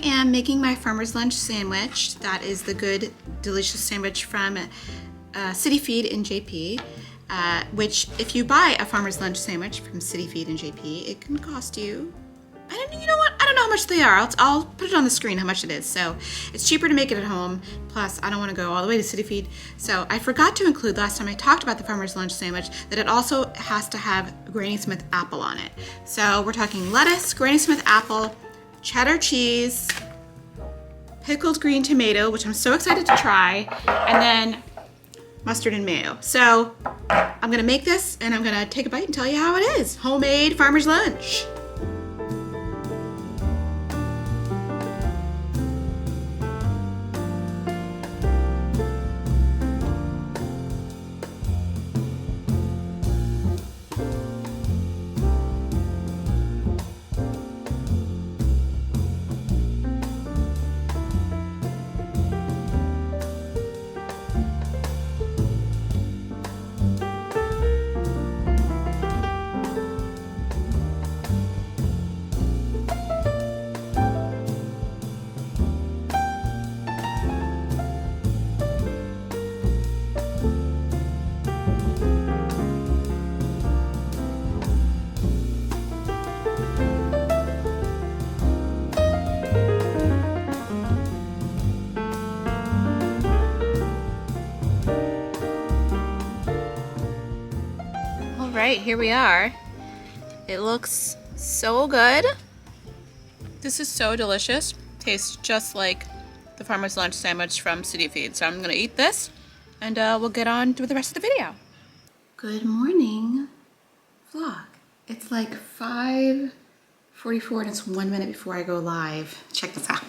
am making my farmer's lunch sandwich. That is the good, delicious sandwich from City Feed in JP, which if you buy a farmer's lunch sandwich from City Feed in JP, it can cost you, you know what? I don't know how much they are. I'll put it on the screen how much it is. So it's cheaper to make it at home. Plus, I don't want to go all the way to City Feed. So I forgot to include last time I talked about the farmer's lunch sandwich that it also has to have Granny Smith apple on it. So we're talking lettuce, Granny Smith apple, cheddar cheese, pickled green tomato, which I'm so excited to try, and then mustard and mayo. So I'm gonna make this and I'm gonna take a bite and tell you how it is. Homemade farmer's lunch. Right, here we are. It looks so good. This is so delicious. Tastes just like the farmer's lunch sandwich from City Feed. So I'm gonna eat this and we'll get on with the rest of the video. Good morning, vlog. It's like 5:44 and it's 1 minute before I go live. Check this out.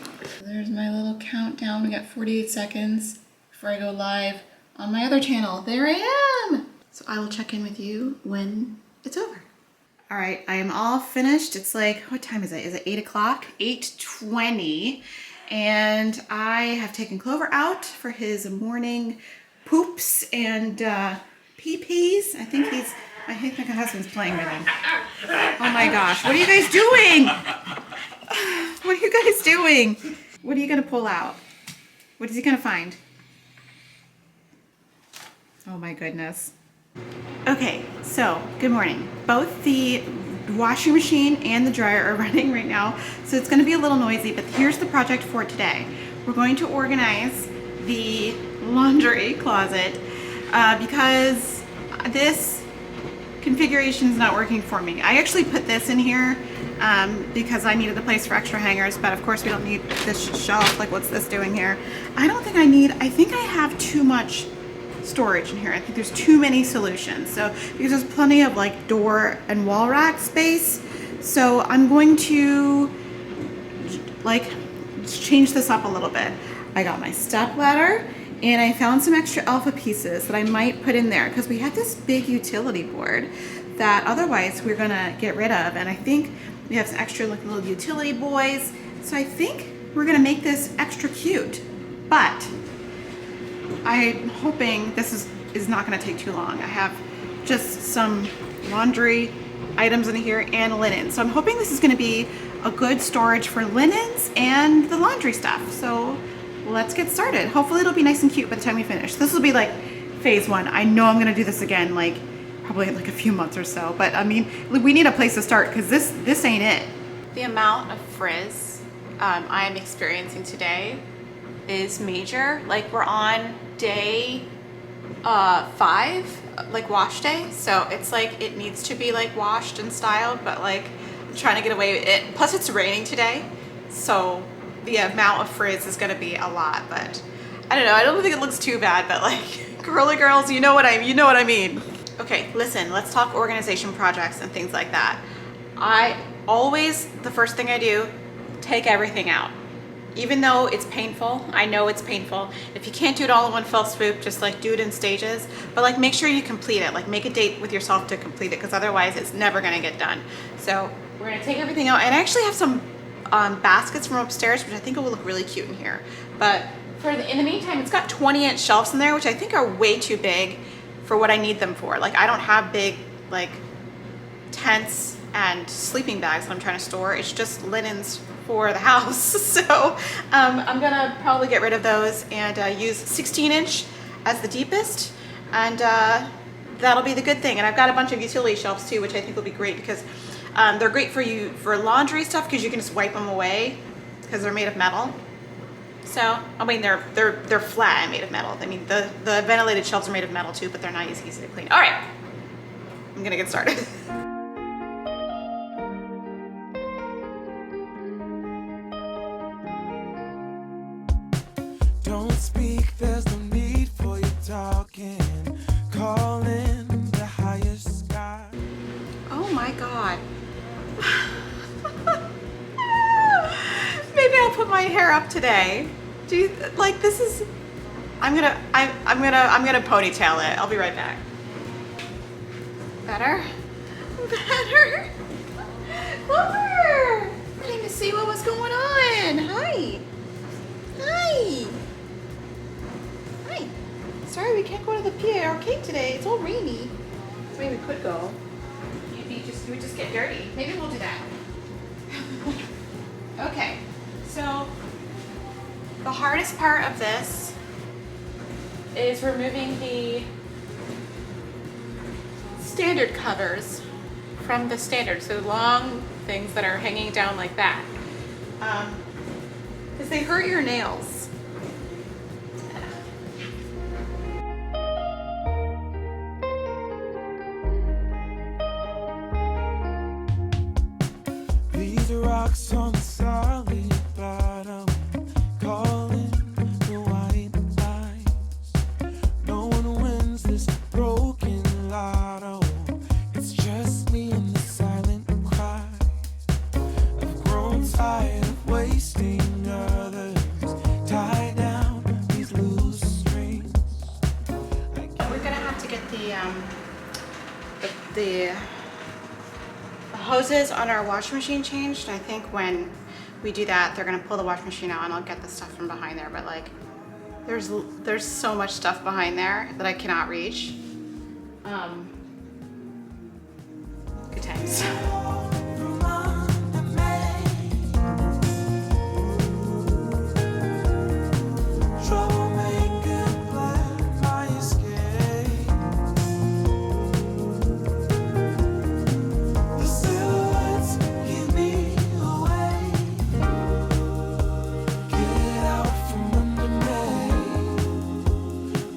There's my little countdown. We got 48 seconds before I go live on my other channel. There I am. So I will check in with you when it's over. All right, I am all finished. It's like, what time is it? Is it 8 o'clock? 8:20. And I have taken Clover out for his morning poops and pee-pees. I think my husband's playing with him. Oh my gosh, what are you guys doing? What are you guys doing? What are you gonna pull out? What is he gonna find? Oh my goodness. Okay, so good morning. Both the washing machine and the dryer are running right now, so it's going to be a little noisy, but here's the project for today. We're going to organize the laundry closet because this configuration is not working for me. I actually put this in here because I needed a place for extra hangers, but of course we don't need this shelf. Like, what's this doing here? I think I have too much storage in here. I think there's too many solutions. So because there's plenty of like door and wall rack space, so I'm going to like change this up a little bit. I got my step ladder and I found some extra alpha pieces that I might put in there because we had this big utility board that otherwise we're gonna get rid of, and I think we have some extra like little utility boys, so I think we're gonna make this extra cute. But I'm hoping this is not going to take too long. I have just some laundry items in here and linen. So I'm hoping this is going to be a good storage for linens and the laundry stuff. So let's get started. Hopefully it'll be nice and cute by the time we finish. This will be like phase one. I know I'm going to do this again, like probably in like a few months or so. But I mean, we need a place to start because this ain't it. The amount of frizz I am experiencing today is major. Like, we're on day 5, like wash day, so it's like it needs to be like washed and styled, but like I'm trying to get away with it. Plus it's raining today, so the amount of frizz is gonna be a lot. But I don't know, I don't think it looks too bad, but like girly girls, you know what I mean. Okay, listen, let's talk organization projects and things like that. The first thing I do, take everything out. Even though it's painful, I know it's painful. If you can't do it all in one fell swoop, just like do it in stages, but like make sure you complete it. Like make a date with yourself to complete it, because otherwise it's never gonna get done. So we're gonna take everything out, and I actually have some baskets from upstairs, which I think will look really cute in here. But in the meantime, it's got 20-inch shelves in there, which I think are way too big for what I need them for. Like, I don't have big like tents and sleeping bags that I'm trying to store. It's just linens for the house. So I'm gonna probably get rid of those and use 16-inch as the deepest, and that'll be the good thing. And I've got a bunch of utility shelves too, which I think will be great because they're great for laundry stuff because you can just wipe them away because they're made of metal. So I mean they're flat and made of metal. I mean the ventilated shelves are made of metal too, but they're not as easy to clean. All right, I'm gonna get started. Don't speak, there's no need for you talking. Calling the highest sky. Oh my God. Maybe I'll put my hair up today. Do you like this is I'm gonna ponytail it. I'll be right back. Better? Better? Clover! I came to see what was going on. Hi. Hi. Hi. Sorry we can't go to the PA arcade today. It's all rainy. Maybe we could go. You would just get dirty. Maybe we'll do that. Okay. So the hardest part of this is removing the standard covers from the standard. So long things that are hanging down like that. Because they hurt your nails. These rocks on the solid bottom, calling the white lines. No one wins this broken lotto. It's just me and the silent cry. I've grown tired of wasting others. Tie down these loose strings. We're gonna have to get the hoses on our washing machine changed. I think when we do that, they're gonna pull the washing machine out and I'll get the stuff from behind there. But like, there's so much stuff behind there that I cannot reach. Good times. Troublemaker, plan my escape. The silhouettes give me away. Get out from under me.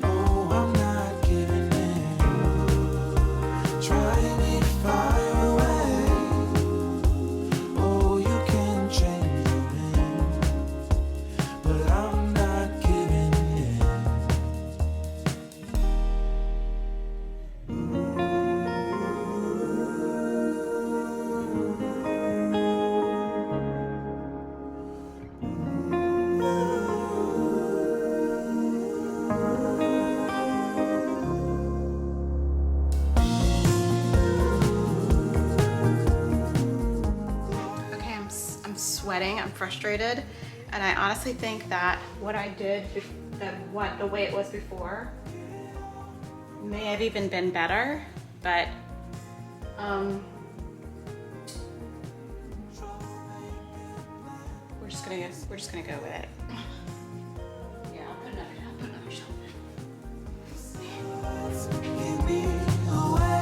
Oh, I'm not giving in. Try me far away. Oh, you can change your mind, but I'm not giving in. Okay, I'm sweating, I'm frustrated, and I honestly think that what I did, the way it was before, may have even been better, but we're just gonna go with it. Yeah, I'll put another shelf in. Give me away.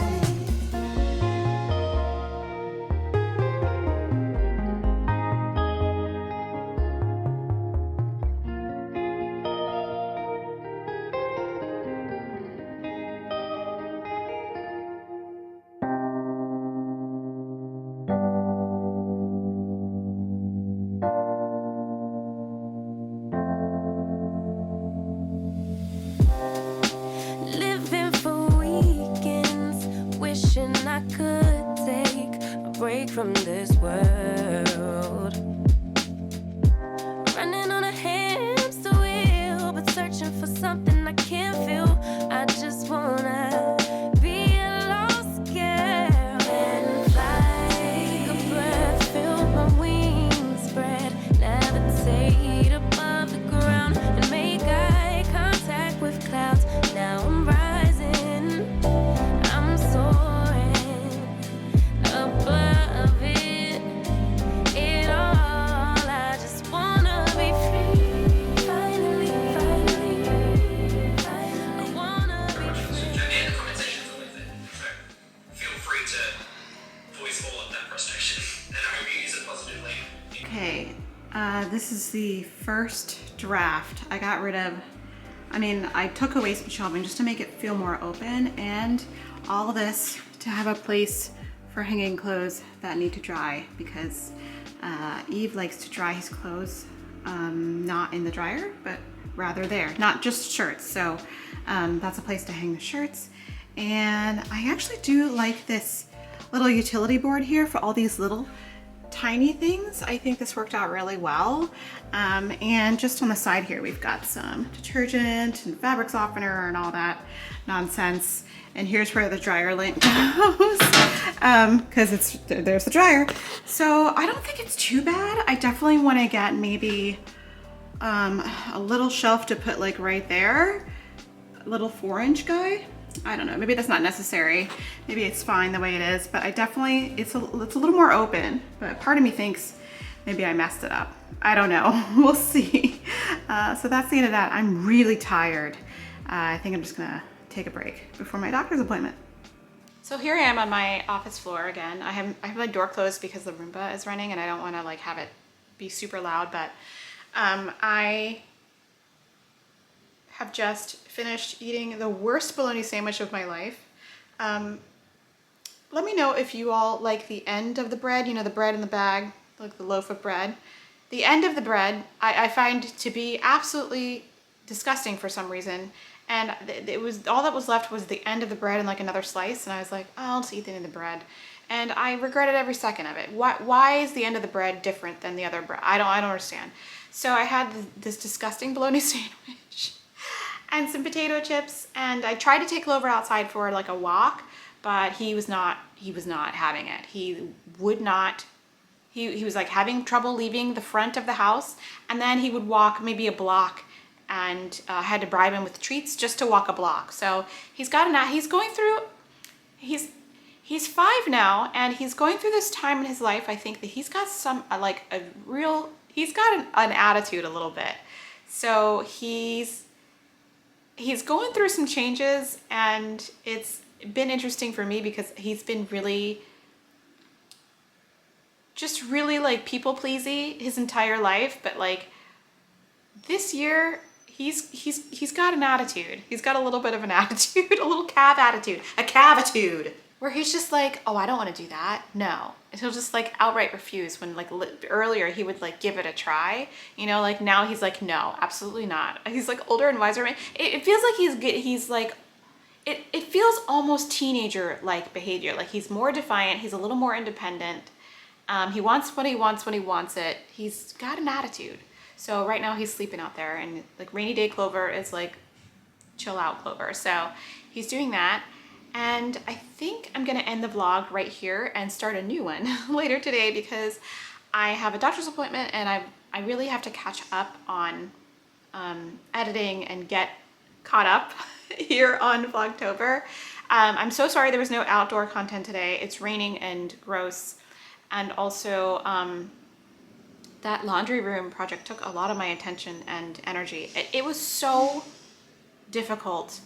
Living for weekends, wishing I could take a break from this world. Running on a hamster wheel, but searching for something I can't feel. I just wanna be a lost girl and fly. Take a breath, feel my wings spread, levitate above the ground and make eye contact with clouds. Now I'm rising, I'm soaring above it all the first draft. I got rid of, I took away some shelving just to make it feel more open, and all this to have a place for hanging clothes that need to dry, because Eve likes to dry his clothes not in the dryer, but rather there, not just shirts. So that's a place to hang the shirts. And I actually do like this little utility board here for all these little tiny things. I think this worked out really well. And just on the side here, we've got some detergent and fabric softener and all that nonsense. And here's where the dryer lint goes, because there's the dryer. So I don't think it's too bad. I definitely want to get maybe a little shelf to put like right there, a little 4-inch guy. I don't know, maybe that's not necessary. Maybe it's fine the way it is, but I definitely, it's a little more open, but part of me thinks maybe I messed it up. I don't know, we'll see. So that's the end of that. I'm really tired. I think I'm just gonna take a break before my doctor's appointment. So here I am on my office floor again. I have my door closed because the Roomba is running and I don't wanna like have it be super loud, but I have just finished eating the worst bologna sandwich of my life. Let me know if you all like the end of the bread, you know, the bread in the bag, like the loaf of bread. The end of the bread I find to be absolutely disgusting for some reason. And it was all that was left was the end of the bread and like another slice. And I was like, oh, I'll just eat the end of the bread. And I regretted every second of it. Why is the end of the bread different than the other bread? I don't understand. So I had this disgusting bologna sandwich and some potato chips, and I tried to take Clover outside for like a walk, but he was not having it. He would not, he was like having trouble leaving the front of the house, and then he would walk maybe a block, and I had to bribe him with treats just to walk a block. So he's going through, he's 5 now, and he's going through this time in his life, I think, that he's got he's got an attitude a little bit. So he's going through some changes, and it's been interesting for me because he's been really like people pleasy his entire life, but like this year he's got an attitude. He's got a little bit of an attitude, a little calf attitude, a cavitude, where he's just like, oh, I don't want to do that. No. And he'll just like outright refuse when like earlier he would like give it a try, you know, like now he's like, no, absolutely not. He's like older and wiser. It feels like he's like, it feels almost teenager like behavior. Like he's more defiant. He's a little more independent. He wants what he wants when he wants it. He's got an attitude. So right now he's sleeping out there, and like rainy day Clover is like chill out Clover. So he's doing that. And I think I'm gonna end the vlog right here and start a new one later today, because I have a doctor's appointment and I really have to catch up on editing and get caught up here on Vlogtober. I'm so sorry there was no outdoor content today. It's raining and gross. And also that laundry room project took a lot of my attention and energy. It was so difficult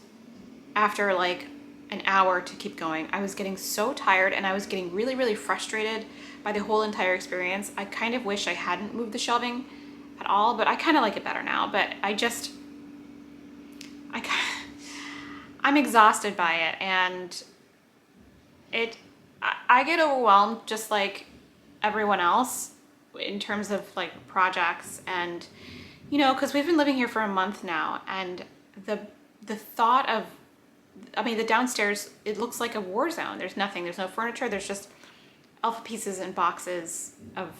after like an hour to keep going. I was getting so tired, and I was getting really, really frustrated by the whole entire experience. I kind of wish I hadn't moved the shelving at all, but I kind of like it better now. But I'm exhausted by it, and I get overwhelmed just like everyone else in terms of like projects, and you know, because we've been living here for a month now, and the thought of, the downstairs, it looks like a war zone. There's nothing, there's no furniture, there's just alpha pieces and boxes of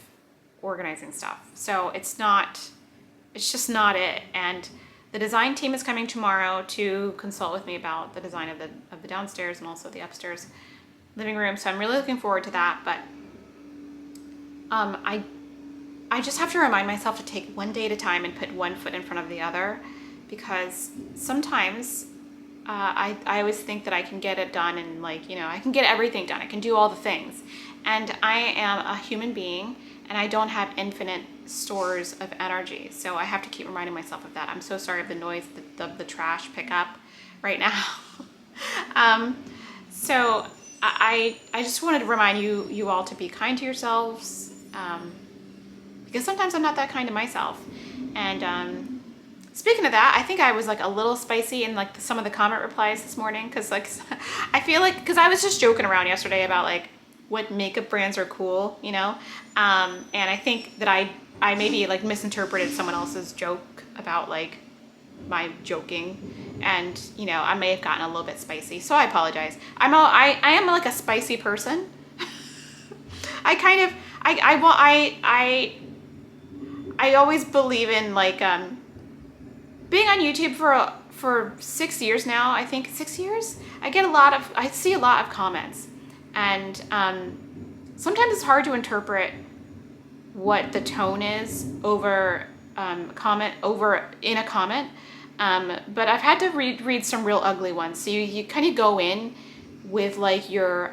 organizing stuff. So it's just not it. And the design team is coming tomorrow to consult with me about the design of the downstairs and also the upstairs living room. So I'm really looking forward to that. But I just have to remind myself to take one day at a time and put one foot in front of the other, because sometimes I always think that I can get it done, and like, you know, I can get everything done. I can do all the things. And I am a human being, and I don't have infinite stores of energy. So I have to keep reminding myself of that. I'm so sorry of the noise of the trash pickup right now. So I just wanted to remind you all to be kind to yourselves, because sometimes I'm not that kind to myself. And speaking of that, I think I was like a little spicy in like some of the comment replies this morning, because like I feel like, because I was just joking around yesterday about like what makeup brands are cool, you know, and I think that I maybe like misinterpreted someone else's joke about like my joking, and you know, I may have gotten a little bit spicy, so I apologize. I am like a spicy person. I kind of I always believe in like being on YouTube for 6 years now. I think 6 years. I see a lot of comments, and sometimes it's hard to interpret what the tone is over in a comment. But I've had to read some real ugly ones. So you kind of go in with like your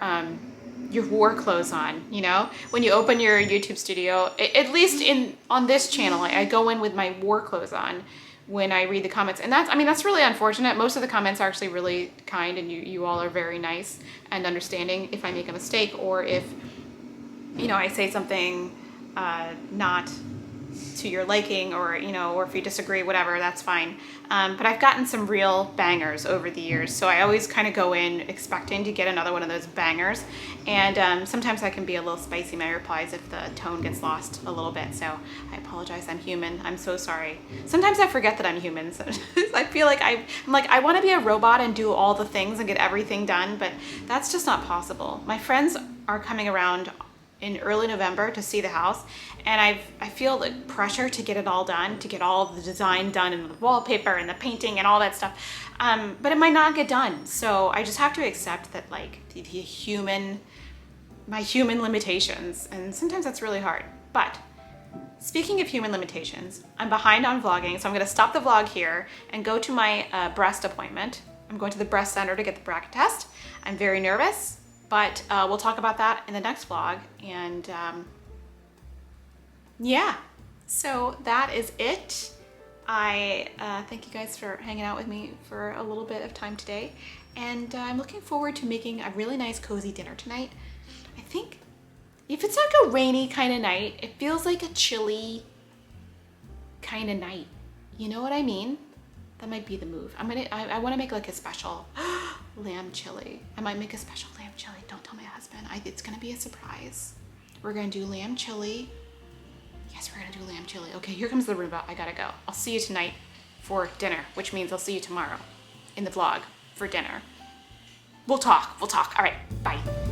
war clothes on, you know? When you open your YouTube studio, at least on this channel, I go in with my war clothes on when I read the comments. And that's really unfortunate. Most of the comments are actually really kind, and you all are very nice and understanding if I make a mistake, or if, you know, I say something not to your liking, or you know, or if you disagree, whatever, that's fine. But I've gotten some real bangers over the years, so I always kind of go in expecting to get another one of those bangers. And sometimes I can be a little spicy in my replies if the tone gets lost a little bit. So I apologize. I'm human. I'm so sorry. Sometimes I forget that I'm human. So I feel like I want to be a robot and do all the things and get everything done, but that's just not possible. My friends are coming around in early November to see the house, and I feel the pressure to get it all done, to get all the design done, and the wallpaper and the painting and all that stuff, but it might not get done. So I just have to accept that, like, my human limitations, and sometimes that's really hard. But speaking of human limitations, I'm behind on vlogging, so I'm gonna stop the vlog here and go to my breast appointment. I'm going to the breast center to get the BRCA test. I'm very nervous, but we'll talk about that in the next vlog. And yeah, so that is it. I thank you guys for hanging out with me for a little bit of time today. And I'm looking forward to making a really nice cozy dinner tonight. I think if it's like a rainy kind of night, it feels like a chilly kind of night. You know what I mean? That might be the move. I want to make like a special lamb chili. I might make a special lamb chili. Don't tell my husband. It's gonna be a surprise. We're gonna do lamb chili. Yes, we're gonna do lamb chili. Okay, here comes the Roomba. I gotta go. I'll see you tonight for dinner, which means I'll see you tomorrow in the vlog for dinner. We'll talk. All right, bye.